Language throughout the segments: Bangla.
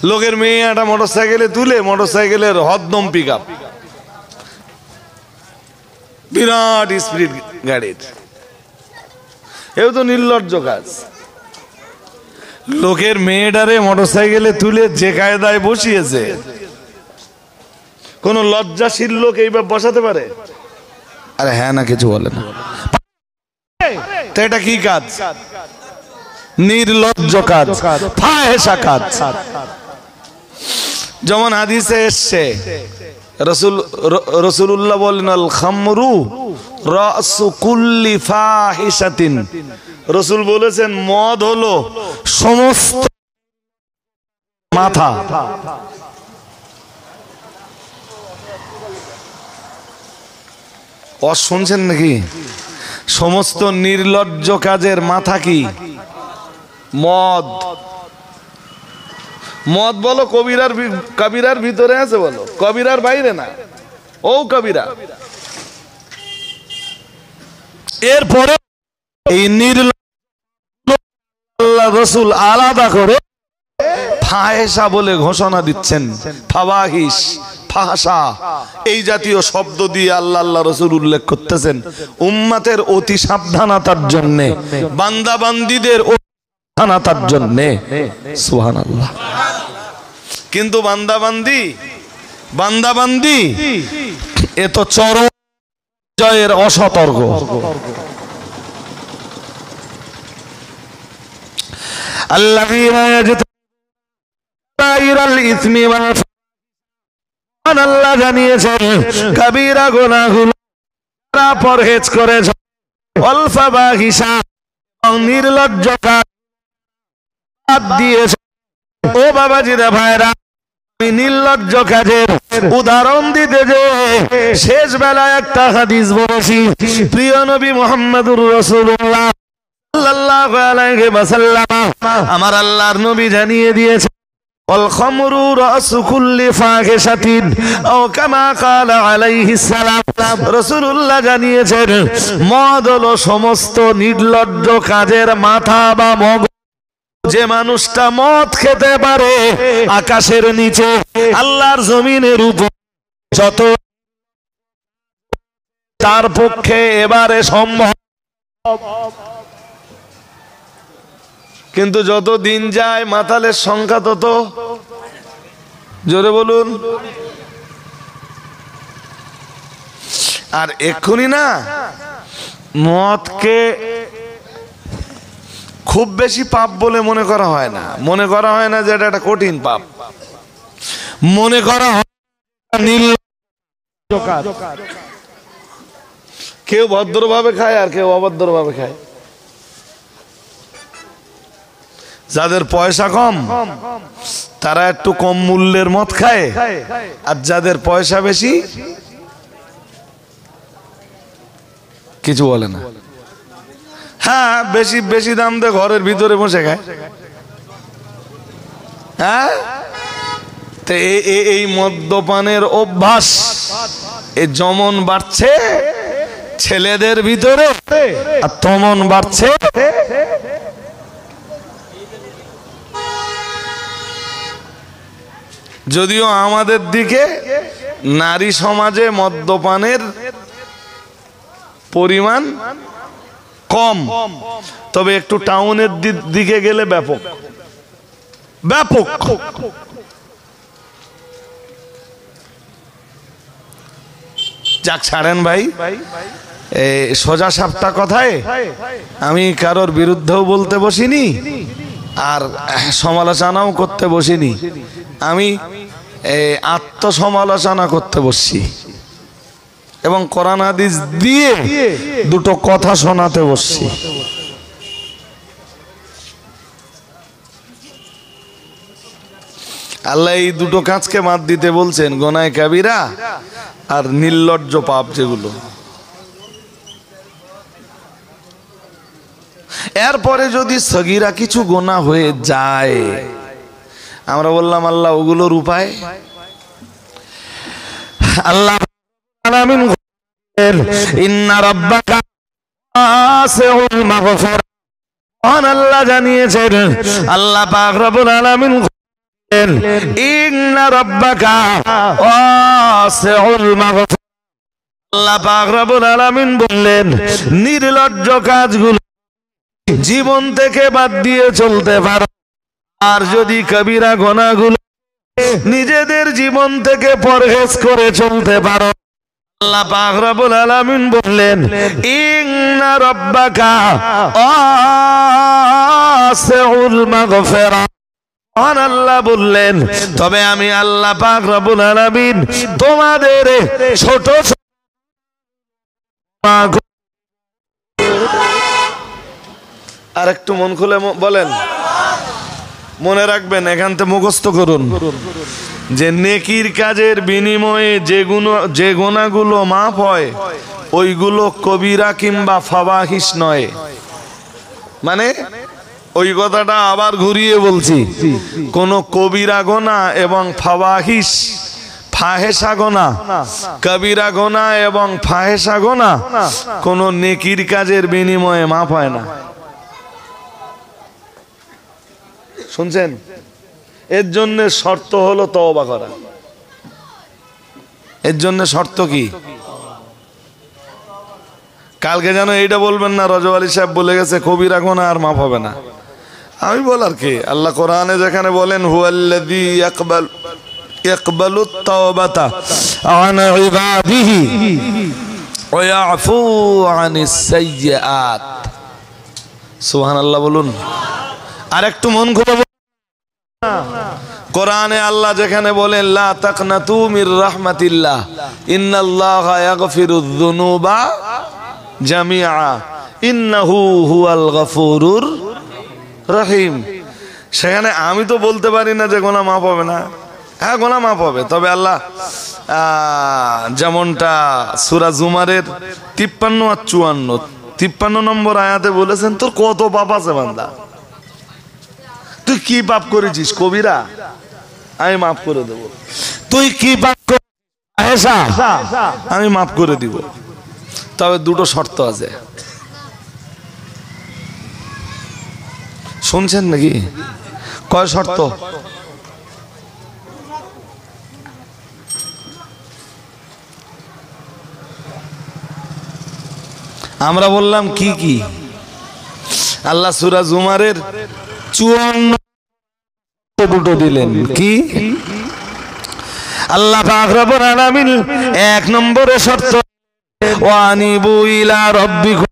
লোকের মেয়ে একটা মোটরসাইকেলে তুলে, মোটরসাইকেলের হদ্দম পিকআপ, বিরাট স্পিড গাড়ির। এও তো নির্লজ্জ কাজ। লোকের মেয়েটারে মোটরসাইকেলে তুলে যে কায়দায় বসিয়েছে, কোন লজ্জাশীল লোক এইভাবে বসাতে পারে? আরে হ্যাঁ না, কিছু বলে না। তো এটা কি কাজ? নির্লজ্জ কাজ, ফাহেশা কাজ। যেমন হাদিসে এসছে, রাসূলুল্লাহ বলেন, আল খামরু রাসু কুল্লি ফাহিশাতিন। রাসূল বলেছেন, মদ হলো সমস্ত মাথা। শুনছেন নাকি? সমস্ত নির্লজ্জ কাজের মাথা কি? মদ। মদ বলো কবিরার ভিতরে আছে, বলো কবিরার বাইরে না, ও কবিরা। এরপরে এই নির্লজ্জ রাসূল আলাদা করে ফাহেশা বলে ঘোষণা দিচ্ছেন। ফাওয়াহিশ, ফাহশা, এই জাতীয় শব্দ দিয়ে আল্লাহ রাসূল উল্লেখ করতেছেন উম্মতের অতি সাবধানতার জন্য, বান্দা বান্দীদের সাবধানতার জন্য। সুবহানাল্লাহ। কিন্তু বান্দাবান্দি এ তো চরম জয়ের অসতর্ক। আল্লাযীনা ইয়াজতানিবুল ইসমি ওয়াল ফাহশা, আল্লাহ জানিয়েছেন কবিরা গুনাহগুলো যারা পরহেজ করে, ওয়াল ফাওয়াহিশা, নির্লজ্জ কাজ দিয়েছে। ও বাবাজিরা ভাইরা, আমি নির্লজ্জ কাজের উদাহরণ দিতে যে শেষ বেলায় একটা হাদিস বলেছি। প্রিয় নবী মুহাম্মদুর রাসূলুল্লাহ সাল্লাল্লাহু আলাইহি ওয়াসাল্লাম, আমার আল্লাহর নবী জানিয়ে দিয়েছে, ওয়াল খামরু রাসু কুল্লি ফাহিশাতিন, ও কামা ক্বালা আলাইহিস সালাম। রাসূলুল্লাহ জানিয়েছেন, মদ হলো সমস্ত নির্লজ্জ কাজের মাথা বা মগজ। যে মানুষটা মদ খেতে পারে, আকাশের নিচে আল্লাহর জমিনের উপর যত, তার পক্ষে এবারে সম্ভব। কিন্তু যত দিন যায় মাতালের সংখ্যা তত, জোরে বলুন। আর এক্ষুনি না মদকে খুব বেশি পাপ বলে মনে করা হয় না। মনে করা হয় না যে এটা একটা কঠিন পাপ, মনে করা হয় নির্লজ্জ কাজ। কেউ ভদ্রভাবে খায় আর কেউ অভদ্রভাবে খায়। যাদের পয়সা কম তারা একটু কম মূল্যের মদ খায়, আর যাদের পয়সা বেশি কিছু বলে না। হ্যাঁ, বেশি বেশি দাম দিয়ে ঘরের ভিতরে বসে খায়। হ্যাঁ, তো এই মদ্যপানের অভ্যাস এ যেমন বাড়ছে ছেলেদের ভিতরে, আর তেমন বাড়ছে যদিও আমাদের দিকে নারী সমাজে মদ্যপানের পরিমাণ কম, তবে একটু টাউনের দিকে গেলে ব্যাপক ব্যাপক। যাক ছাড়েন ভাই, সোজা সাপটা কথায় আমি কারোর বিরুদ্ধেও বলতে বসিনি আর সমালোচনাও করতে বসিনি। আমি আত্মসমালোচনা করতে বসছি এবং কোরআন হাদিস দিয়ে দুটো কথা শোনাতে বসছি। আল্লাহ এই দুটো কাজকে বাদ দিতে বলছেন, গোনায় কাবিরা আর নির্লজ্জ পাপ যেগুলো। এরপরে যদি সগীরা কিছু গোনা হয়ে যায়, আমরা বললাম আল্লাহ ওগুলোর উপায়। আল্লাহ ইন্না রাব্বাকা ওয়াসিউল মাগফিরা, আল্লাহ জানিয়েছেন আল্লাহ পাক রব্বুল আলামিন ইন্না রাব্বাকা ওয়াসিউল মাগফিরাহ। আল্লাহ পাক রব্বুল আলামিন বললেন, নির্লজ্জ কাজগুলো জীবন থেকে বাদ দিয়ে চলতে পারো, আর যদি কবিরা গুনাহগুলো নিজেদের জীবন থেকে পরহেজ করে চলতে পারো, আল্লাহ পাক রব্বুল আলামিন বললেন, ইন্না রাব্বাকা ওয়াসিউল মাগফিরাহ। আল্লাহ বললেন, তবে আমি আল্লাহ পাক রব্বুল আলামিন তোমাদের ছোট আর একটু মন খুলে বলেন, মনে রাখবেন, এখান থেকে মুখস্থ করুন যে নেকির কাজের বিনিময়ে যে গুনাহগুলো মাফ হয় ওইগুলো কবিরা কিংবা ফাওয়াহিশ নয়। মানে ওই কথাটা আবার ঘুরিয়ে বলছি, কোন কবিরা গোনা এবং ফাওয়াহিশ ফাহেসা গোনা, কবিরা গোনা এবং ফাহেসা গোনা কোন নেকির কাজের বিনিময়ে মাফ হয় না। শুনছেন? এর জন্য শর্ত হলো তওবা করা। এর জন্য শর্ত কি? কালকে যেন এইটা বলবেন না রজব আলী সাহেব বলে গেছে কবিরা গুনাহ আর মাফ হবে না। আমি বলার কি, আল্লাহ কোরআনে যেখানে বলেন হুয়াল্লাযী ইয়াকবালুত তাওবাতা আন ইবাদিহি ওয়া ইয়াফু আনিস সাইয়্যাত। সুবহানাল্লাহ বলুন। আর একটু মন খুলে কোরআনে আল্লাহ যেখানে বলেন লা তাকনাতু মির রাহমাতিল্লাহ ইন্নাল্লাহা ইয়াগফিরুয যুনুবা জামিআ ইন্নাহু হুয়াল গফুরুর রহিম, সেখানে আমি তো বলতে পারি না যে গুনাহ মাফ হবে না। হ্যাঁ, গুনাহ মাফ হবে, তবে আল্লাহ যেমনটা সূরা জুমারের 53 আর 54 নম্বর আয়াতে বলেছেন, তোর কত পাপ আছে বান্দা, তুই কি পাপ করেছিস কবিরা, আমি মাফ করে দেব। তুই কি পাপ করেছিস, আমি মাফ করে দিব। তবে দুটো শর্ত আছে। শুনছেন নাকি? কয় শর্ত? আমরা বললাম কি কি? আল্লাহ সূরা জুমারের 54 দুটো দিলেন। কি? আল্লাহ পাক রব্বুল আলামিন 1 নম্বরে শর্ত ওয়ানিবু ইলা রাব্বিকুম।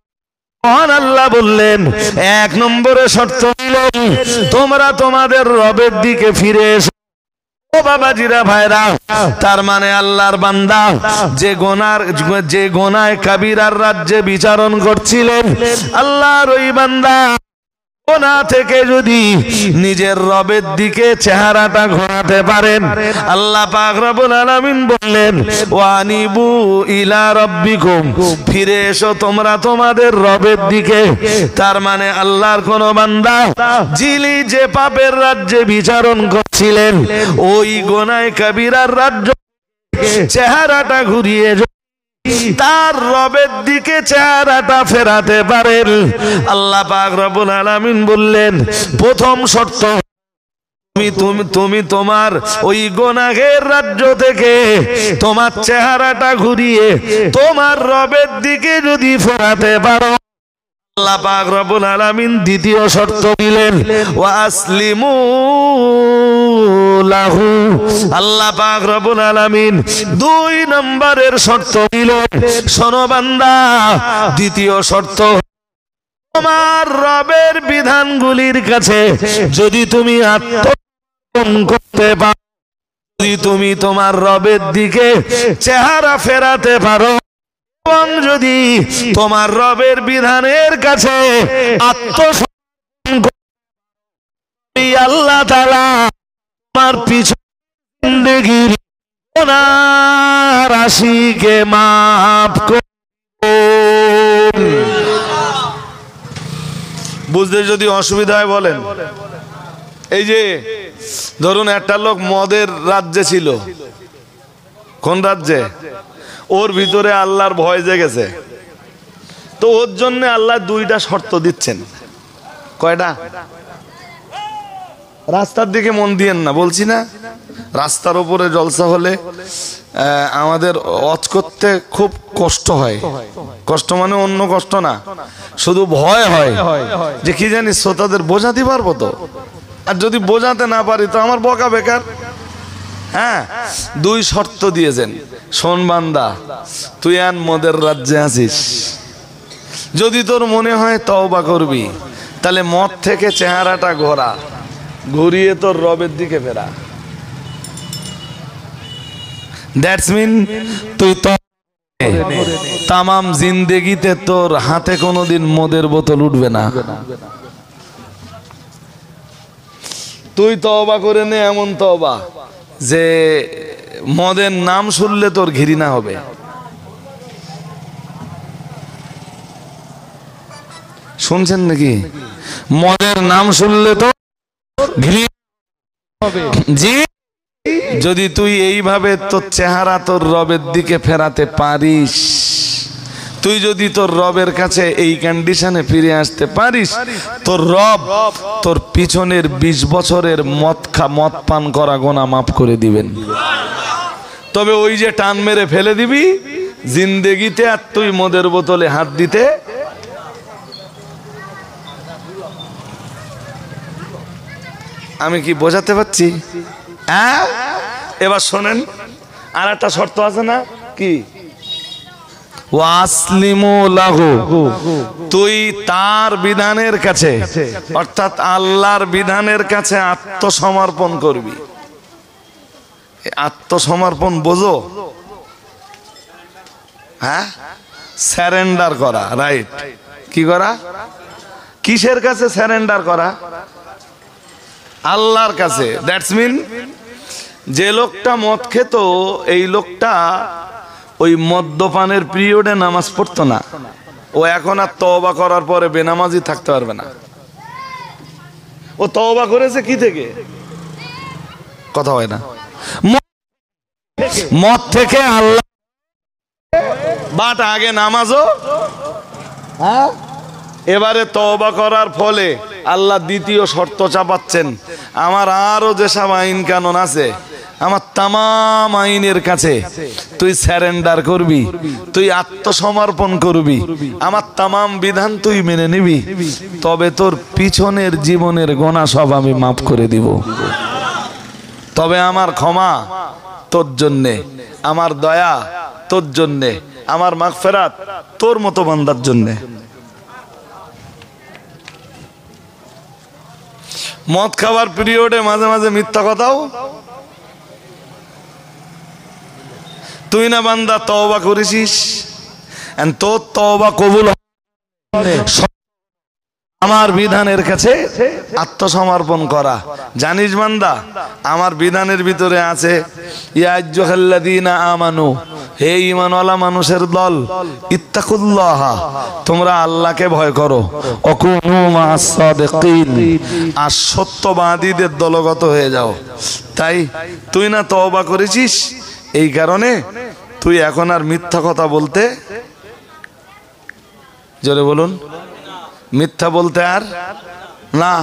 আল্লাহ বললেন 1 নম্বরে শর্ত দিলেন, তোমরা তোমাদের রবের দিকে ফিরে এসো। ও বাবাজিরা ভাইরা, তার মানে আল্লাহর বান্দা যে গোনায় কাবিরার রাজ্যে বিচারণ করছিলেন, আল্লাহর ওই বান্দা গোনা থেকে যদি নিজের রবের দিকে চেহারাটা ঘোরাতে পারেন, আল্লাহ পাক রব্বুল আলামিন বললেন ওয়ানিবু ইলা রাব্বিকুম, ফিরে এসো তোমরা তোমাদের রবের দিকে। তার মানে আল্লাহর কোন বান্দা যিনি যে পাপের রাজ্যে বিচারণ করছিলেন, ওই গোনায় কাবিরার রাজ্য চেহারাটা ঘুরিয়ে তার রবের দিকে চেহারাটা ফেরাতে পারেন, আল্লাহ পাক রব্বুল আলামিন বললেন প্রথম শর্ত তুমি তোমার ওই গুনাহের রাজ্য থেকে তোমার চেহারাটা ঘুরিয়ে তোমার রবের দিকে যদি ফেরাতে পারো, আল্লাহ পাক রব্বুল আলামিন দ্বিতীয় শর্ত দিলেন ওয়া আসলিমু লাহু। আল্লাহ পাক রব্বুল আলামিন 2 নম্বরের শর্ত দিলেন, শোনো বান্দা, দ্বিতীয় শর্ত তোমার রবের বিধানগুলির কাছে যদি তুমি আত্মসমর্পণ করতে পারো, যদি তুমি তোমার রবের দিকে চেহারা ফেরাতে পারো এবং যদি তোমার রবের বিধানের কাছে আত্মসমর্পণ করতে, আল্লাহ তাআলা তোমার পিছনের গুনাহ রাশিকে মাফ করুন। বুঝতে যদি অসুবিধা হয় বলেন। এই যে ধরুন একটা লোক মদের রাজ্যে ছিল, কোন রাজ্যে? ওর ভিতরে আল্লাহর ভয় জেগেছে, তো ওর জন্য আল্লাহ 2টা শর্ত দিচ্ছেন। কয়টা? রাস্তার দিকে মন দিয়েন না, বলছি না রাস্তার উপরে জলসা হলে আমাদের ওয়াজ করতে খুব কষ্ট হয়। কষ্ট মানে অন্য কষ্ট না, শুধু ভয় হয় যে কি জানি শ্রোতাদের বোঝাতে পারবো তো, আর যদি বোঝাতে না পারি তো আমার বকা বেকার। হ্যাঁ, দুই শর্ত দিয়েছেন, শোন বান্দা তুই আন মদের রাজ্যে আছিস, যদি তোর মনে হয় তওবা করবি তাহলে মদ থেকে চেহারাটা ঘুরিয়ে তোর রবের দিকে ফেরা। দ্যাটস মিন তুই তামাম জিন্দেগিতে তোর হাতে কোনোদিন মদের বোতল উঠবে না। তুই তওবা করে নে, এমন তওবা যে মদের নাম শুনলে তোর ঘৃণা হবে। শুনছেন নাকি? মদের নাম শুনলে তো ঘৃণা হবে। জি, যদি তুই এইভাবে তোর চেহারা তোর রবের দিকে ফেরাতে পারিস, তুই যদি তোর রবের কাছে এই কন্ডিশনে ফিরে আসতে পারিস, তোর রব তোর পিছনের 20 বছরের মদ পান করা গোনা মাফ করে দিবেন। তবে ওই যে টান মেরে ফেলে দিবি জিন্দেগিতে, আর তুই মদের বোতলে হাত দিতে। আমি কি বোঝাতে পারছি? হ্যাঁ, এবার শোনেন, আর একটা শর্ত আছে না কি? ওয়াসলিমু লাহু, তুই তার বিধানের কাছে অর্থাৎ আল্লাহর বিধানের কাছে আত্মসমর্পণ করবি। আত্মসমর্পণ বোঝো? হ্যাঁ, স্যারেন্ডার করা, রাইট। কি করা? কিসের কাছে স্যারেন্ডার করা? আল্লাহর কাছে। দ্যাটস মিন যে লোকটা মদ খেত, এই লোকটা ওই মদ্যপানের পিরিয়ডে নামাজ পড়তো না, ও এখন আর তওবা করার পরে বেনামাজি থাকতে পারবে না। ও তওবা করেছে কি থেকে? কথা হয় না, মদ থেকে। আল্লাহ বাট আগে নামাজও, হ্যাঁ, এবারে তওবা করার ফলে আল্লাহ দ্বিতীয় শর্ত চাপাচ্ছেন, আমার আরো যেসব আইন কানুন আছে আমার তামাম আইনের কাছে তুই স্যারেন্ডার করবি, তুই আত্মসমর্পণ করবি, আমার তামাম বিধান তুই মেনে নিবি, তবে তোর পিছনের জীবনের গোনা সব আমি মাফ করে দিব। তবে আমার ক্ষমা তোর জন্যে, আমার দয়া তোর জন্যে, আমার মাগফিরাত তোর মতো বান্দার জন্যে। মদ খাবার পিরিয়ডে মাঝে মাঝে মিথ্যা কথাও। তুই না বান্দা তওবা করেছিস, তোর তওবা কবুল আমার বিধানের কাছে আত্মসমর্পণ করা। জানিস বান্দা, আমার বিধানের ভিতরে আছে ইয়া আইয়ুহাল্লাযীনা আমানু, হে ঈমানওয়ালা মানুষের দল, ইত্তাকুল্লাহ, তোমরা আল্লাহকে ভয় করো, ওয়াকুনু মা'আস সাদিকিন, আর সত্যবাদীদের দলগত হয়ে যাও। তাই তুই না তওবা করেছিস, এই কারণে তুই এখন আর মিথ্যা কথা বলতে, জোরে বলুন, মিথ্যা বলতে আর না।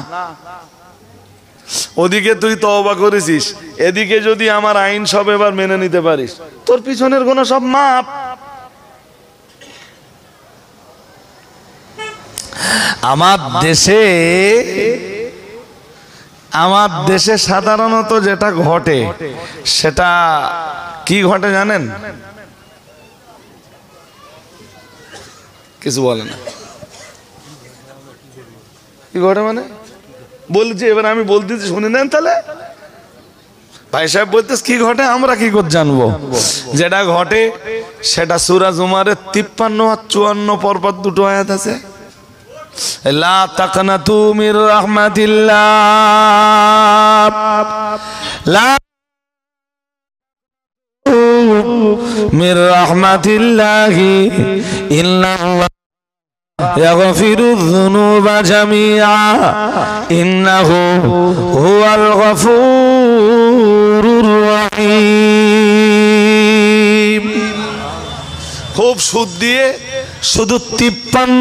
ওদিকে তুই তওবা করেছিস, এদিকে যদি আমার আইন সব এবার মেনে নিতে পারিস, তোর পিছনের গুনাহ সব মাপ। আমার দেশে সাধারণত যেটা ঘটে, সেটা কি ঘটে জানেন? কিছু বলে না। কি ঘটে মানে বলছি, এবার আমি বলতেছি শুনে নেন তাহলে। ভাই সাহেব বলতেছ কি ঘটে, আমরা কি করে জানবো? যেটা ঘটে সেটা সূরা জুমারের 53 আর 54 পরপর দুটো আয়াত আছে। লা তাকনাতু মির রাহমাতিল্লাহ, লা মির রাহমাতিল্লাহি ইন্নাল্লাহ ইয়াগফিরুয যুনুবা জামিআ ইন্নাহু হুয়াল গফুরুর রহিম। খুব সুদ দিয়ে শুধু 53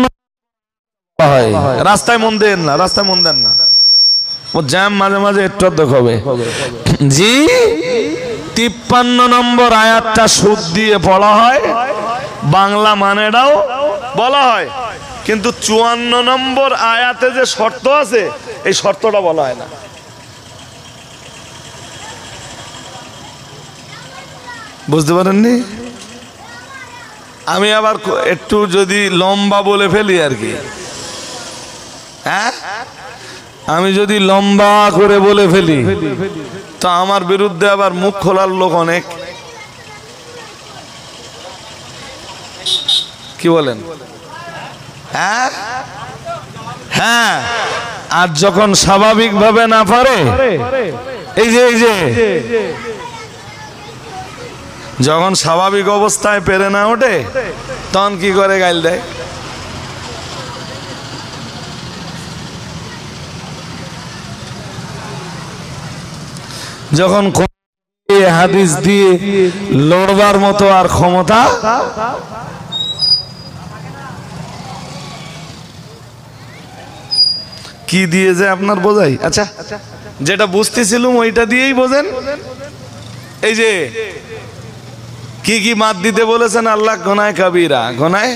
হয়। রাস্তায় মন দেন না, রাস্তায় মন দেন না। ও জ্যাম মাঝে মাঝে একটু হবে জি। 53 নম্বর আয়াতটা সুদ দিয়ে পড়া হয়, বাংলা মানেটাও বলা হয়, কিন্তু 54 নম্বর আয়াতে যে শর্ত আছে এই শর্তটা বলা হয় না। বুঝতে পারেননি? আমি আবার একটু যদি লম্বা বলে ফেলি আর কি, হ্যাঁ, আমি যদি লম্বা করে বলে ফেলি তো আমার বিরুদ্ধে আবার মুখ খোলার লোক অনেক। কি বলেন? হ্যাঁ হ্যাঁ। আর যখন স্বাভাবিকভাবে না পারে, এই যে যখন স্বাভাবিক অবস্থায় পেরে না ওঠে তখন কি করে? গাইল দেয়। যখন হাদিস দিয়ে লড়বার মতো আর ক্ষমতা কি দিয়ে যে আপনার বোঝাই। আচ্ছা, যেটা বুঝতেছিলাম ওইটা দিয়েই বোঝেন। এই যে কি কি মাত দিতে বলেছেন আল্লাহ? গোনায় কাবিরা, গোনায়।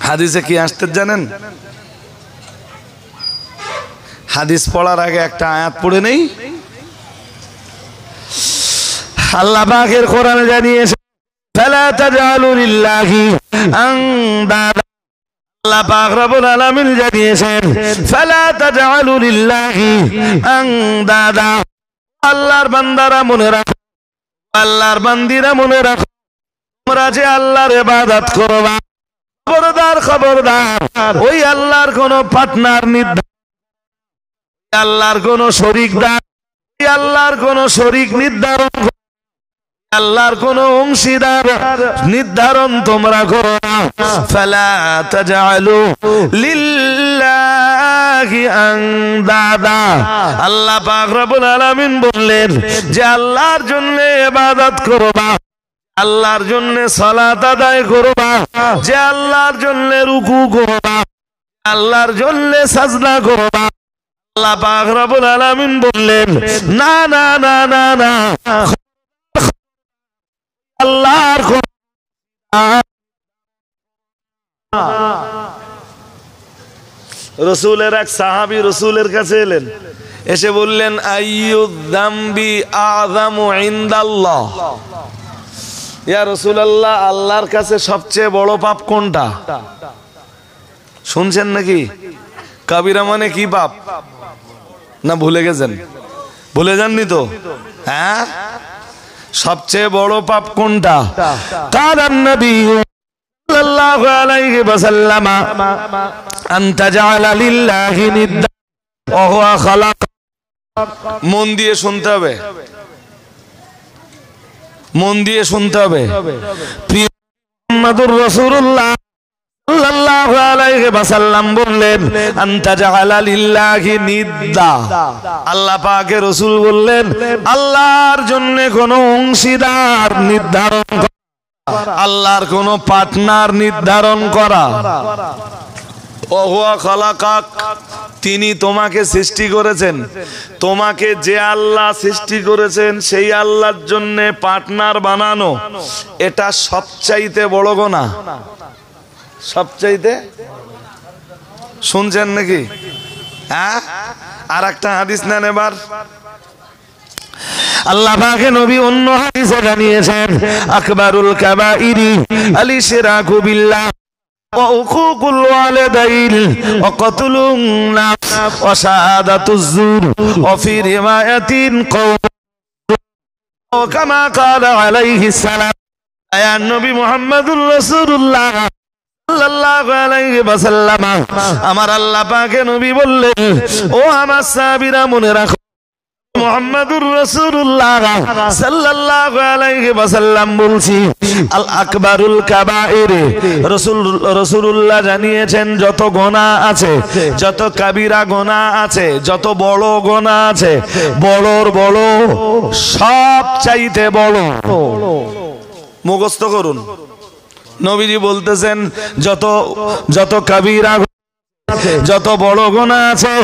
হাদিসে কি আসতে জানেন? হাদিস পড়ার আগে একটা আয়াত পড়ে নেই। আল্লাহ পাকের কোরআনে জানিয়েছে ফালা তাজআলু লিল্লাহি আনদাদা। আল্লাহ পাক রব্বুল আলামিন জানিয়েছেন ফালা তাজআলু লিল্লাহি আনদাদা। আল্লাহর বান্দারা মনে রাখো, আল্লাহর বান্দিরা মনে রাখো, তোমরা যে আল্লাহর ইবাদত করবা, খবরদার খবরদার ওই আল্লাহর কোন পার্টনার নির্ধারণ, আল্লাহর কোন শরীকদার, আল্লাহর কোন শরীক নির্ধারণ, আল্লাহর কোন অংশীদার নির্ধারণ তোমরা করো না। ফালা তাজআলু লিল্লাহি আনদাদা। আল্লাহ পাক রব্বুল আলামিন বললেন যে আল্লাহর জন্য ইবাদত করবা, আল্লাহর জন্য সালাত আদায় করবা, যে আল্লাহর জন্য রুকু করবা, আল্লাহর জন্য সাজদা করবা। আল্লাহ পাক রব্বুল আলামিন বললেন না না না না না, আল্লাহর রসুলের এক সাহাবী রসুলের কাছে এলেন, এসে বললেন আইয়ুদ যামবি আযামু ইনদাল্লাহ। ইয়া রাসূলুল্লাহ, আল্লাহর কাছে সবচেয়ে বড় পাপ কোনটা? শুনছেন নাকি? কাবিরা মানে কি পাপ? না ভুলে গেছেন? ভুলে যাননি তো? হ্যাঁ, সবচেয়ে বড় পাপ কোনটা? কালান নবী সাল্লাল্লাহু আলাইহি ওয়াসাল্লাম আন তাজআলা লিল্লাহি নিদ্দা ওয়া হুয়া খালাক। মন দিয়ে শুনতে হবে, মন দিয়ে শুনতে হবে। প্রিয় মুহাম্মদুর রাসূলুল্লাহ সাল্লাল্লাহু আলাইহি ওয়াসাল্লাম বললেন আন তাজআলা লিল্লাহি নিদ্দা। আল্লাহ পাকের রাসূল বললেন আল্লাহর জন্য কোন অংশীদার নির্ধারণ করা, আল্লাহর কোন পার্টনার নির্ধারণ করা। ওয়া হুয়া খালাকাক, তিনি তোমাকে সৃষ্টি করেছেন। তোমাকে যে আল্লাহ সৃষ্টি করেছেন সেই আল্লাহর জন্য পার্টনার বানানো, এটা সবচাইতে বড় গুনাহ। সবচাইতে, শুনছেন নাকি? হ্যাঁ, আর একটা হাদিস নেন এবার। আল্লাহ পাকের নবী অন্য হাদিসে জানিয়েছেন আকবারুল কাবাইরি আল ইশরাকু বিল্লাহ ওয়া উকুকুল ওয়ালিদাইন ওয়া কতলুন নাফস ওয়া শাহাদাতুজ জুর ওয়া ফি রিওয়ায়াতিন কওম কামা ক্বালা আলাইহিস সালাম। আয়া নবী মুহাম্মদুর রাসূলুল্লাহ সাল্লাল্লাহু আলাইহি ওয়াসাল্লাম, আমার আল্লাহ পাকের নবী বললেন ও আমার সাহাবীরা মনে রাখো, মুহাম্মদুর রাসূলুল্লাহ সাল্লাল্লাহু আলাইহি ওয়াসাল্লাম বলছি আল আকবারুল কাবাইর। রাসূলুল্লাহ জানিয়েছেন যত গুনাহ আছে, যত কাবিরা গুনাহ আছে, যত বড় গুনাহ আছে, বড়র বড় সব চাইতে বড়, মুখস্থ করুন। নবীজি বলতেছেন যত যত কাবিরা যত বড় গুনাহ আছে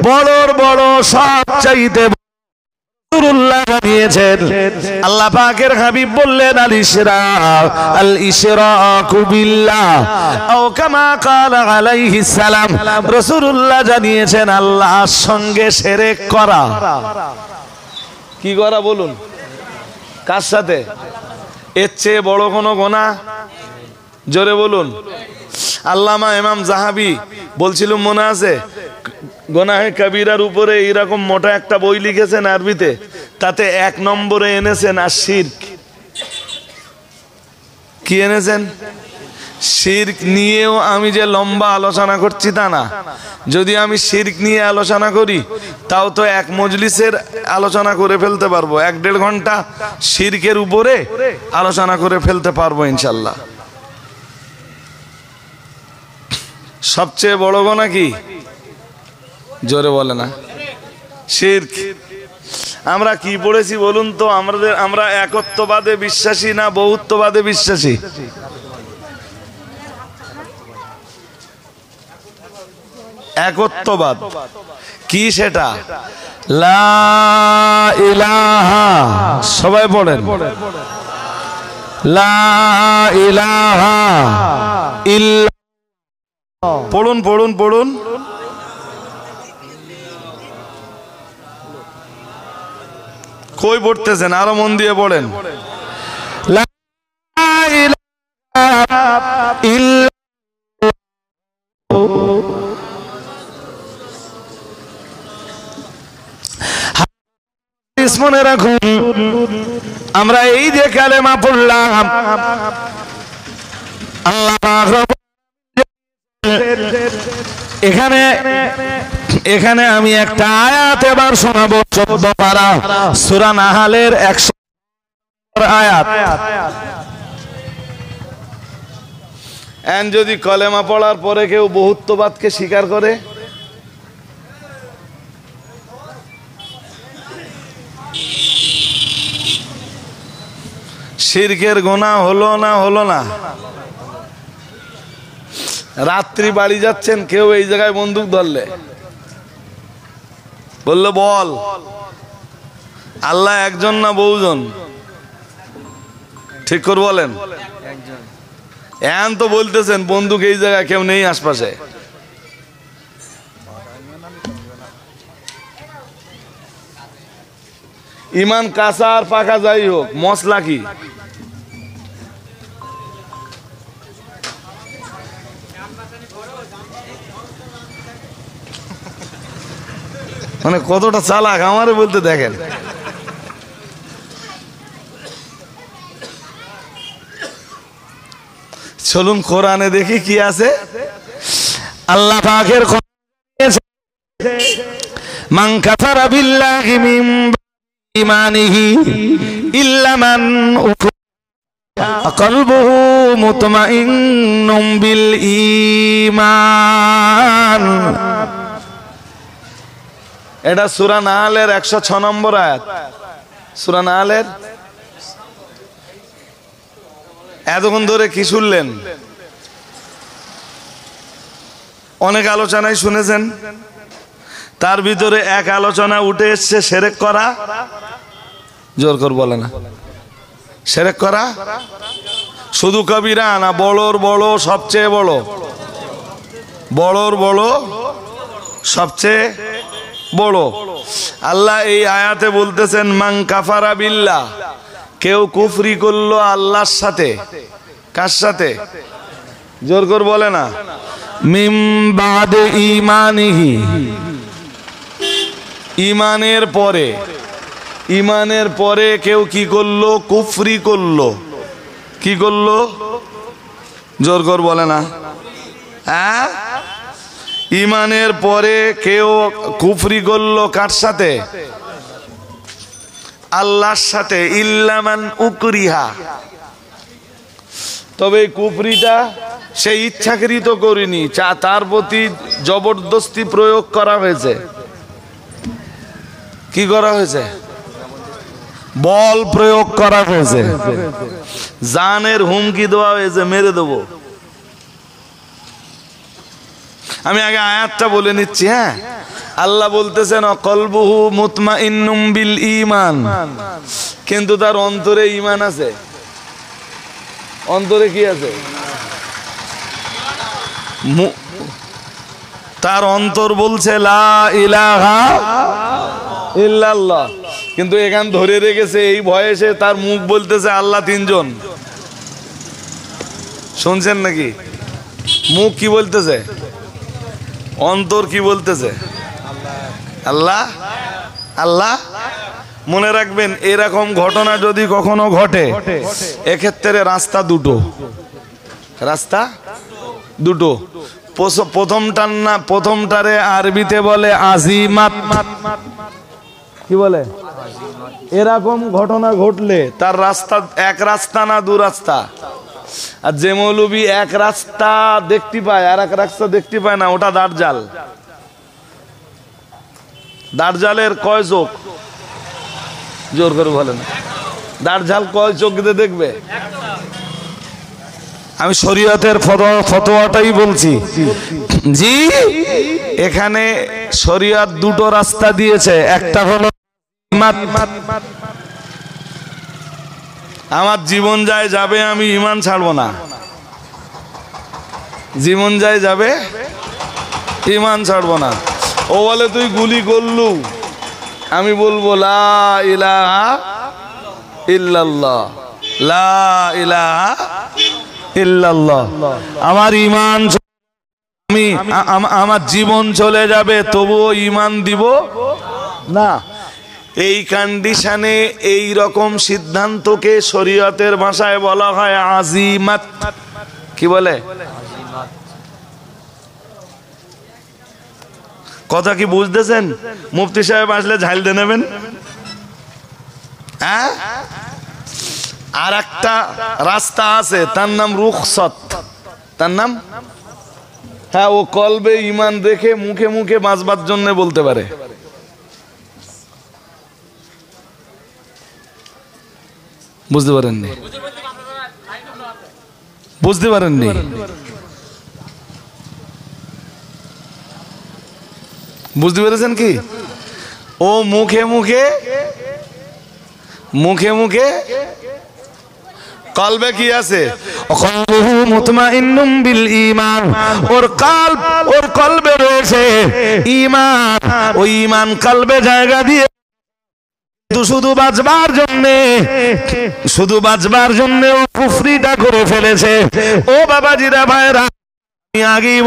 বড়র বড় সব চাইতে রাসূলুল্লাহ জানিয়েছেন। আল্লাহ পাকের হাবিব বললেন আল ইশরাকু বিল্লাহ আও কামা ক্বালা আলাইহিস সালাম। রাসূলুল্লাহ জানিয়েছেন আল্লাহর সঙ্গে শিরক করা। কি করা বলুন? কার সাথে? এর চেয়ে বড় কোনো গুনাহ? জোরে বলুন। আল্লামা ইমাম যাহাবি বলছিল, মনে আছে, গুনাহে কবিরার উপরে এরকম মোটা একটা বই লিখেছেন আরবিতে, তাতে 1 নম্বরে এনেছেন আর শিরক। কি এনেছেন? শিরক নিয়েও আমি যে লম্বা আলোচনা করছি তা না। যদি আমি শিরক নিয়ে আলোচনা করি তাও তো 1 মজলিসের আলোচনা করে ফেলতে পারবো, 1-1.5 ঘন্টা শিরকের উপরে আলোচনা করে ফেলতে পারবো ইনশাল্লাহ। সবচেয়ে বড় গুনাহ কি? জোরে বলে না। শিরক। আমরা কি পড়েছি বলুন তো? আমরা একত্ববাদে বিশ্বাসী না বহুত্ববাদে বিশ্বাসী? একত্ববাদ। কি সেটা? লা ইলাহা, সবাই পড়েন, লা ইলাহা ইল্লা। পড়ুন পড়ুন পড়ুন। কই পড়তেছেন? আরো মন দিয়ে পড়েন। লা ইলাহা ইল্লা। মনে রাখুন, আমরা এই যে কালেমা পড়লাম, আল্লাহ এখানে আমি একটা আয়াত এবার শোনাবো। 14 পারা সূরা নাহালের 100 আয়াত। যদি কলেমা পড়ার পরে কেউ বহুত্ববাদকে স্বীকার করে, শিরকের গুনাহ হলো না? হলো না? রাত্রি বাড়ি যাচ্ছেন, কেউ এই জায়গায় বন্দুক ধরলে, বললো বল আল্লাহ একজন না বহুজন? ঠিক করে বলেন। এখন তো বলতেছেন বন্দুক এই জায়গায় কেউ নেই আশপাশে। ইমান কাঁচা আর পাকা যাই হোক, মশলা কি? মানে কতটা চালাক আমারে বলতে দেখেন। চলুন কোরআনে দেখি কি আছে। আল্লাহ পাকের মান কাফারা বিল্লাহি মিন ঈমানিহি ইল্লা মান কলবুহু মুতমাইন্নুম বিল ঈমান। এটা সূরা নাহলের 106 নম্বর আয়াত। সূরা নাহলের এতক্ষণ ধরে কি শুনলেন? অনেক আলোচনায় শুনেছেন, তার ভিতরে এক আলোচনা উঠে এসছে শিরক করা। জোর করে বলে না, শিরক করা শুধু কবিরা না, বড়র বড়, সবচেয়ে বড়, বড়র বড়, সবচেয়ে বড়। আল্লাহ এই আয়াতে বলতেছেন মান কাফারা বিল্লাহ, কেউ কুফরি করলো আল্লাহর সাথে। কার সাথে? জোর করে বলে না। মিন বাদে ঈমানিহি, ঈমানের পরে, ঈমানের পরে কেউ কি করলো? কুফরি করলো। কি করলো? জোর করে বলে না। হ্যাঁ, ঈমানের পরে কেউ কুফরি করলো। কার সাথে? আল্লাহর সাথে। ইল্লা মান উকরিহা, তবে কুফরিটা সে ইচ্ছাকৃত করেনি, তার প্রতি জবরদস্তি প্রয়োগ করা হয়েছে। কি করা হয়েছে? বল প্রয়োগ করা হয়েছে, জানের হুমকি দেওয়া হয়েছে, মেরে দেবো। আমি আগে আয়াতটা বলে নিচ্ছি। হ্যাঁ, আল্লাহ বলতেছেন কলবুহু মুতমাইন্নুম বিল ঈমান, কিন্তু তার অন্তরে ঈমান আছে। অন্তরে কি আছে? তার অন্তর বলছে লা ইলাহা ইল্লাল্লাহ, কিন্তু এখান ধরে রেখেছে এই বয়সে তার মুখ বলতেছে আল্লাহ তিনজন। শুনছেন নাকি? মুখ কি বলতেছে, অন্তর কি বলতেছে? আল্লাহ আল্লাহ। মনে রাখবেন, এরকম ঘটনা যদি কখনো ঘটে, এক্ষেত্রে রাস্তা দুটো, রাস্তা দুটো। প্রথমটারে আরবিতে বলে আজিমাত। কি বলে? এরকম ঘটনা ঘটলে তার রাস্তা এক রাস্তা না দু রাস্তা। আর যে মৌলবী এক রাস্তা দেখতে পায় আর এক রাস্তা দেখতে পায় না, ওটা দাজ্জাল। দাজ্জালের কয় চোখ? জোর করে বলেন, দাজ্জাল কয় চোখ দিয়ে দেখবে? আমি শরীয়তের ফতোয়াটাই বলছি। জি, এখানে শরীয়ত দুটো রাস্তা দিয়েছে। একটা হলো আমার জীবন যায় যাবে, আমি ঈমান ছাড়বো না। জীবন যায় যাবে, ঈমান ছাড়বো না। ও বলে তুই গুলি করলু, আমি বলবো লা ইলাহা ইল্লাল্লাহ, লা ইলাহা ইল্লাল্লাহ। আমার ঈমান, আমার জীবন চলে যাবে, তবুও ঈমান দিব না। এই কন্ডিশনে এই রকম সিদ্ধান্তকে শরীয়তের ভাষায় বলা হয় আজিমাত। কি বলে? কথা কি বুঝতেছেন? মুফতি সাহেব আসলে ঝাল দিয়ে নেবেন। হ্যাঁ, আর একটা রাস্তা আছে, তার নাম রুখসত। তার নাম, হ্যাঁ, ও কলবে ঈমান রেখে মুখে মুখে বাঁচবার জন্য বলতে পারে। বুঝতে পারেননি? বুঝতে পারেননি? বুঝতে পেরেছেন কি? ও মুখে মুখে মুখে মুখে কলবে কি আছে? কলবুহু মুতমাইন্নুম বিল ঈমান। ওর কলবে রয়েছে ঈমান। ওই ঈমান কলবে জায়গা দিয়ে শুধু বাঁচবার জন্য ও কুফরিটা করে ফেলেছে। ও বাবাজিরা ভাইরা, আগেই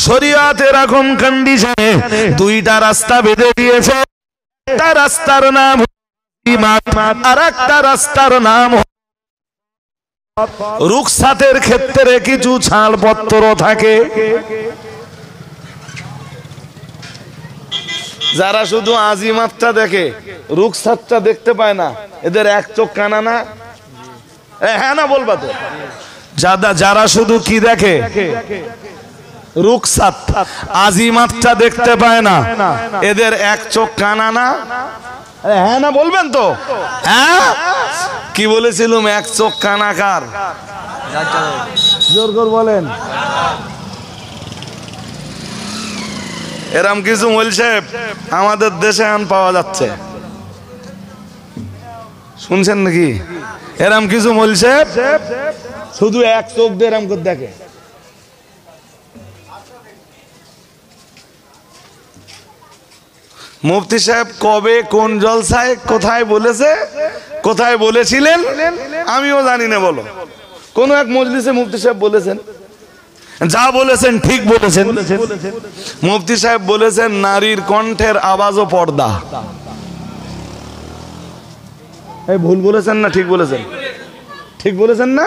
শরীয়ত এরকম কন্ডিশনে দুইটা রাস্তা বেঁধে দিয়েছে। একটা রাস্তার নাম ঈমান, আর একটা রাস্তার নাম রুখসাতের ক্ষেত্রে কিছু ছাড়পত্র থাকে। যারা শুধু আজিমাতটা দেখে, রুখসাতটা দেখতে পায় না, এদের এক চোখ কানা না? হ্যাঁ না বলবা তো? যারা শুধু কি দেখে, রুখসাত, আজিমাতটা দেখতে পায় না, এদের এক চোখ কানা না? হ্যাঁ না বলবেন তো? হ্যাঁ, কি বলেছিলাম? এক চোখ কানাকার। জোর করে বলেন। এরম কিছু মৌলভী সাহেব আমাদের দেশে এখন পাওয়া যাচ্ছে, শুনছেন নাকি? এরম কিছু মৌলভী সাহেব শুধু এক চোখ দিয়ে এরম করে দেখে। মুফতি সাহেব কবে কোন জলসায় কোথায় বলেছে, কোথায় বলেছিলেন আমিও জানি না। বলো, কোন এক মজলিসে মুফতি সাহেব বলেছেন, যা বলেছেন ঠিক বলেছেন। মুফতি সাহেব বলেছেন নারীর কণ্ঠের আওয়াজও পর্দা। এই ভুল বলেছেন না ঠিক বলেছেন? ঠিক বলেছেন না?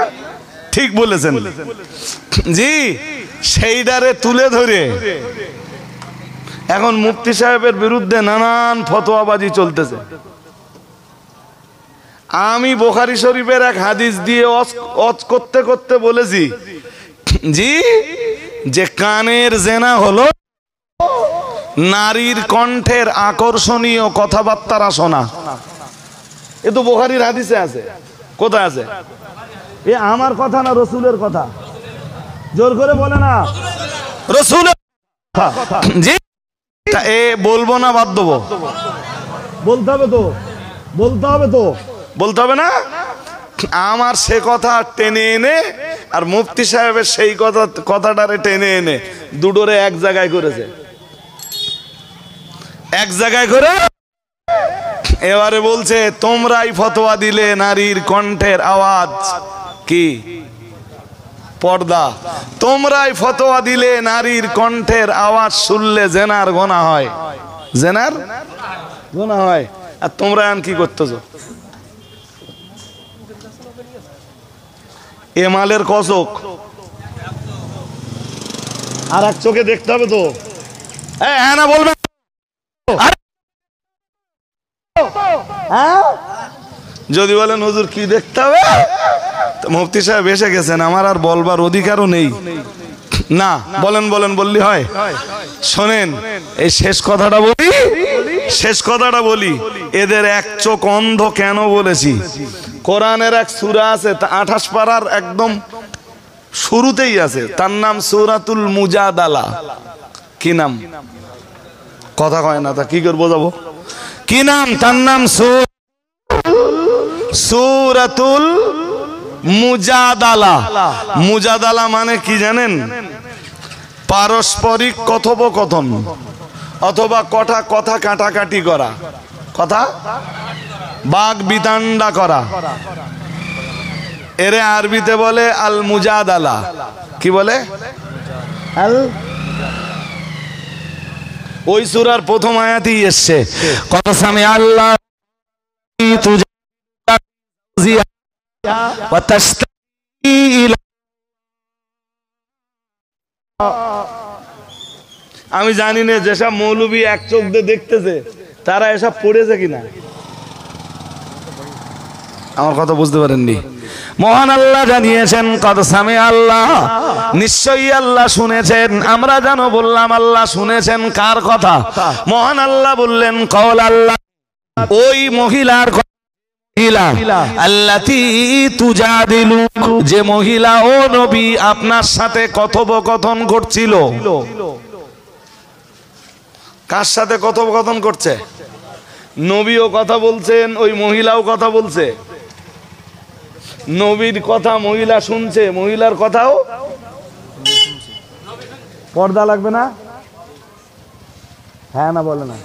ঠিক বলেছেন। জি, সেইটারে তুলে ধরে এখন মুফতি সাহেবের বিরুদ্ধে নানান ফতোয়াবাজি চলতেছে। আমি বুখারী শরীফের এক হাদিস দিয়ে অজ করতে করতে বলেছি, জি, যে কানের জেনা হলো নারীর কণ্ঠের আকর্ষণীয় কথাবার্তা শোনা। এ তো বুখারীর হাদিসে আছে। কোথায় আছে? এ আমার কথা না রসুলের কথা? জোর করে বলে না, রসুলের জি এ বলবো না বাদ দেবো? বলতে হবে তো, বলতে হবে তো, বলতে হবে না? আমার সে কথা টেনে এনে আর মুফতি সাহেবের সেই কথাটারে টেনে এনে দুটোরে এক জায়গায় করেছে, এক জায়গায় করে এবারে বলছে তোমরাই ফতোয়া দিলে নারীর কণ্ঠের আওয়াজ কি পর্দা, তোমরাই ফতোয়া দিলে নারীর কণ্ঠের আওয়াজ শুনলে জেনার গোনা হয়, জেনার গোনা হয়। আর তোমরা এখন কি করতেছো? এ মালের কচক আর এক চোখে দেখতে হবে তো। হ্যাঁ না বলবে? যদি বলেন হুজুর কি দেখতে হবে, মুফতি সাহেব এসে গেছেন, আমার আর বলবার অধিকারও নেই। না বলেন বলেন বললি হয়? শোনেন এই শেষ কথাটা বলি, শেষ কথাটা বলি। এদের এক চোখ অন্ধ কেন বলেছি? কোরআনের এক সূরা আছে 28 পারার একদম শুরুতেই আছে, তার নাম সূরাতুল মুজাদালা। কি নাম? কথা কয় না, তা কি করে বোঝাবো? কি নাম তার? নাম সূরাতুল মুজাদালা। মুজাদালা মানে কি জানেন? পারস্পরিক কথোপকথন অথবা কথা কাটাকাটি করা, কথা বাগ বিতান্ডা করা, এরে আরবিতে বলে আল মুজাদালা। কি বলে? আল। ওই সূরার প্রথম আয়াতেই এসছে কত সামি আল্লাহ আমি জানি না যেসব মৌলবী এক চোখ দিয়ে দেখতেছে তারা এসব পড়েছে কিনা। আমার কথা বুঝতে পারেননি? মহান আল্লাহ জানিয়েছেন কদ সামি আল্লাহ, নিশ্চয়ই আল্লাহ শুনেছেন। আমরা জানো বললাম আল্লাহ শুনেছেন কার কথা? মহান আল্লাহ বললেন কওল আল্লাহ, ওই মহিলার আল্লাতী তুজাদিলুক, যে মহিলা ও নবী আপনার সাথে কথোপকথন করছিল। কার সাথে কথোপকথন করছে? নবীও কথা বলছেন, ওই মহিলাও কথা বলছে। নবীর কথা মহিলা শুনছে, মহিলার কথাও পর্দা লাগবে না? হ্যাঁ না বলে না?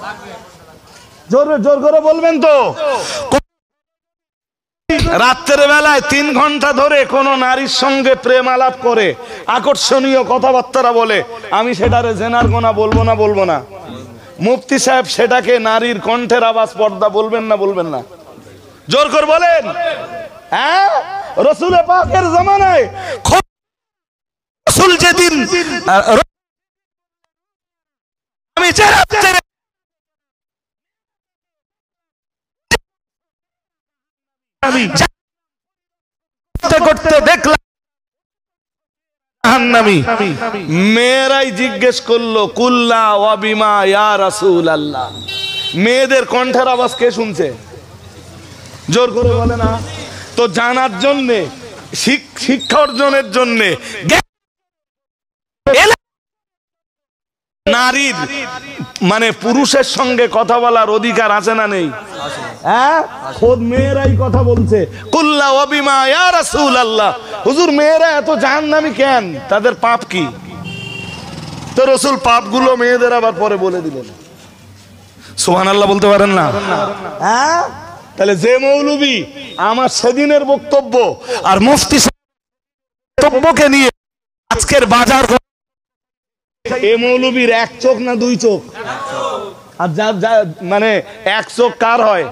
জোর করে বলবেন তো। রাত্রের বেলায় 3 ঘন্টা ধরে কোন নারীর সঙ্গে প্রেম আলাপ করে আকর্ষণীয় কথাবার্তা বলে, আমি সেটারে জেনার গোনা বলবো না? বলবো না? মুফতি সাহেব সেটাকে নারীর কণ্ঠের আওয়াজ পর্দা বলবেন না? বলবেন না? জোর করে বলেন। হ্যাঁ, রাসূল পাকের জামানায় রাসূল যেদিন আমি করতে দেখলাম মেয়েরাই জিজ্ঞেস করলো কুল্লা ওয়া বিমা ইয়া রাসূলুল্লাহ, মেয়েদের কণ্ঠের আওয়াজ কে শুনছে? জোর করে বলে না? তো জানার জন্য, শিক্ষা অর্জনের জন্য নারীর মানে পুরুষের সঙ্গে কথা বলার অধিকার আছে না নেই? হ্যাঁ, খোদ মেয়েরাই কথা বলছে কুল্লা ওয়া বিমা ইয়া রাসূলুল্লাহ। হুজুর মেয়েরা এত জাহান্নামী কেন? তাদের পাপ কি? তো রাসূল পাপগুলো মেয়েদের আবার পরে বলে দিলেন। সুবহানাল্লাহ বলতে পারেন না? হ্যাঁ, তাহলে যে মৌলবী আমার সেদিনের বক্তব্য আর মুফতি বক্তব্যকে নিয়ে আজকের বাজার, এ মৌলবীর এক চোখ না 2 চোখ? আর যা মানে এক চোখ কার হয়?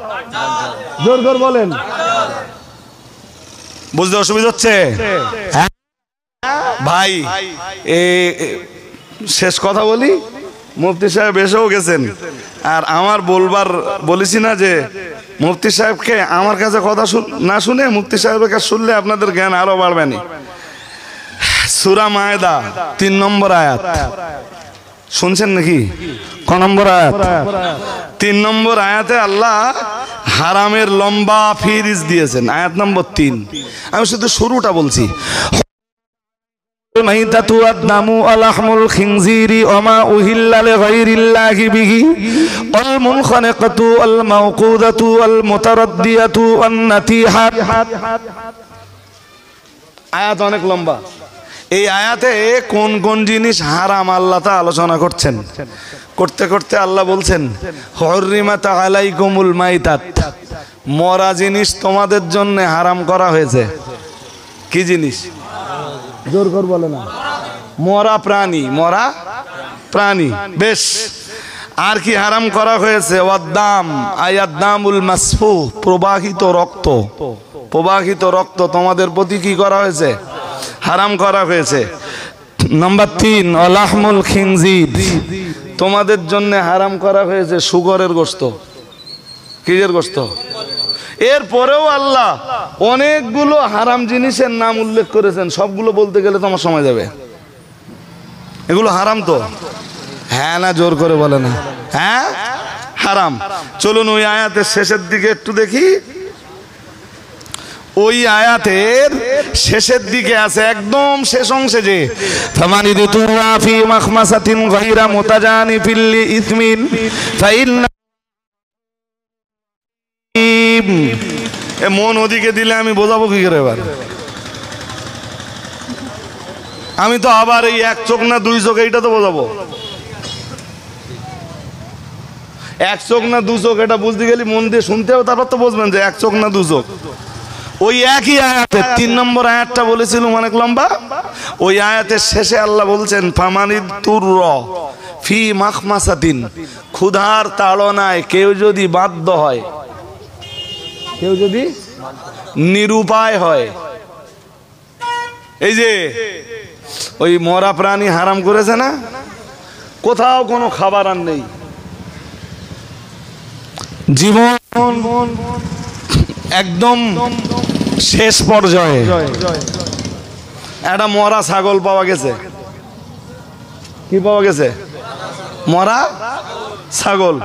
জোর করে বলেন। বুঝতে অসুবিধা হচ্ছে? ভাই শেষ কথা বলি, মুফতি সাহেব এসেও গেছেন, আর আমার বলবার বলেছি না যে মুফতি সাহেবকে আমার কাছে কথা না শুনে মুফতি সাহেবের কাছে শুনলে আপনাদের জ্ঞান আরো বাড়বে না। সূরা মায়েদা 3 নম্বর আয়াত শুনছেন নাকি? ক নম্বর আয়াত? 3 নম্বর আয়াতে আল্লাহ হারামের লম্বা ফিরিজ দিয়েছেন, আয়াত নম্বর 3। আমি শুধু শুরুটা বলছি। الميتة والدم ولحم الخنزير وما أهل لغير الله به والمنخنقة والموقوذة والمتردية والنتيحة। আয়াত অনেক লম্বা। এই আয়াতে কোন কোন জিনিস হারাম আল্লাহ তা আলোচনা করছেন। করতে করতে আল্লাহ বলছেন হুররিমাত আলাইকুমুল মাইতাত, মরা জিনিস তোমাদের জন্য হারাম করা হয়েছে। কি জিনিস? জোর করে বলে না। মরা প্রাণী, মরা প্রাণী। বেশ, আর কি হারাম করা হয়েছে? ওয়াদ্দাম, আয়াদ্দামুল মাসফু, প্রবাহিত রক্ত। প্রবাহিত রক্ত তোমাদের প্রতি কি করা হয়েছে? হারাম করা হয়েছে। নাম্বার 3 ওয়ালাহমুল খিনজির, তোমাদের জন্য হারাম করা হয়েছে শুকরের গোশত। কিসের গোশত? এরপরেও আল্লাহ অনেকগুলো হারাম জিনিসের নাম উল্লেখ করেছেন। সবগুলো বলতে গেলে তোমার সময় যাবে। এগুলো হারাম তো? হ্যাঁ না জোর করে বলে না। হ্যাঁ হারাম। চলুন ওই আয়াতের শেষের দিকে একটু দেখি। ওই আয়াতের শেষের দিকে আছে, একদম শেষ অংশে, যে ফামানিদু তুরাফি মাখমাসাতিন গায়রা মুতাজানিফিল ইসমিন ফাইন্না, মন ওদিকে দিলে আমি বোঝাবো কি করে? এবার আমি তো আবার এই এক চোখ না দুই চোখ এইটা তো বোঝাবো। এক চোখ না দু চোখ এটা বুঝতে গেলে মন দিয়ে শুনতেও তারপর তো বুঝবেন যে এক চোখ না দু চোখ। ওই একই আয়াতে 3 নম্বর আয়াতটা বলেছিলাম অনেক লম্বা। ওই আয়াতের শেষে আল্লাহ বলছেন ফামানিদ তুর ফি মাখমাসাতিন, ক্ষুধার তাড়নায় কেউ যদি বাধ্য হয়, কেউ যদি নিরুপায় হয়। এই যে ওই মরা প্রাণী হারাম করেছে না, কোথাও কোনো খাবার আর নেই, জীবন একদম শেষ পর্যায়ে। একটা মরা ছাগল পাওয়া গেছে। কি পাওয়া গেছে? মরা ছাগল।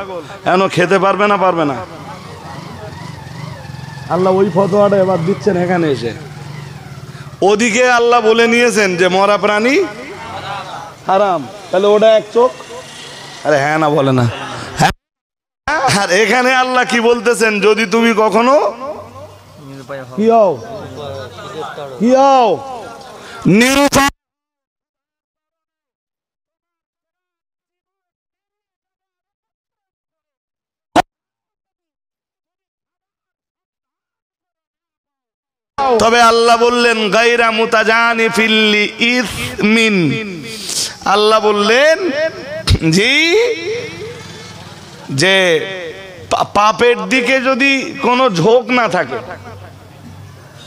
এখন খেতে পারবে না? পারবে না। আল্লাহ ওই ফতোয়াটা এবার দিচ্ছেন এখানে এসে। ওদিকে আল্লাহ বলে নিয়েছেন যে মরা প্রাণী হারাম, তাহলে ওটা এক চোখ। আরে হ্যাঁ না বলে না। আর এখানে আল্লাহ কি বলতেছেন? যদি তুমি কখনো কি হও, কি হও, নিরুপায়, তবে আল্লাহ বললেন গায়রা মুতাজানিফিল ইসমিন, আল্লাহ বললেন জি যে পাপের দিকে যদি কোনো ঝোঁক না থাকে,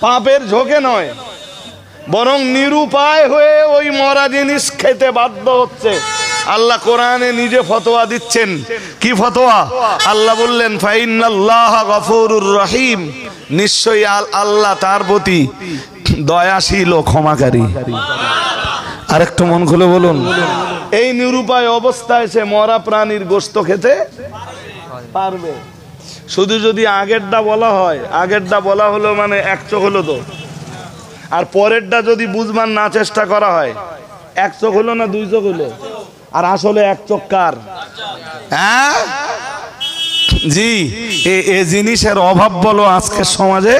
পাপের ঝোঁকে নয়, বরং নিরুপায় হয়ে ওই মরা জিনিস খেতে বাধ্য হচ্ছে। আল্লাহ কোরআনে নিজে ফতোয়া দিচ্ছেন। কি ফতোয়া? আল্লাহ বললেন ফাইন্নাল্লাহা গফুরুর রহিম, নিশ্চয়ই আল্লাহ তার প্রতি দয়াশীল ও ক্ষমাকারী। আরেকটু মন খুলে বলুন, এই নিরুপায় অবস্থায় সে মরা প্রাণীর গোশত খেতে পারবে। শুধু যদি আগেরটা বলা হয়, আগেরটা বলা হলো মানে এক চোখ হলো তো, আর পরেরটা যদি বুঝবার না চেষ্টা করা হয়, এক চোখ হলো না দুই চোখ হলো? আর আসলে এক চোখ কার? হ্যাঁ জি, এ জিনিসের অভাব বলো আজকের সমাজে।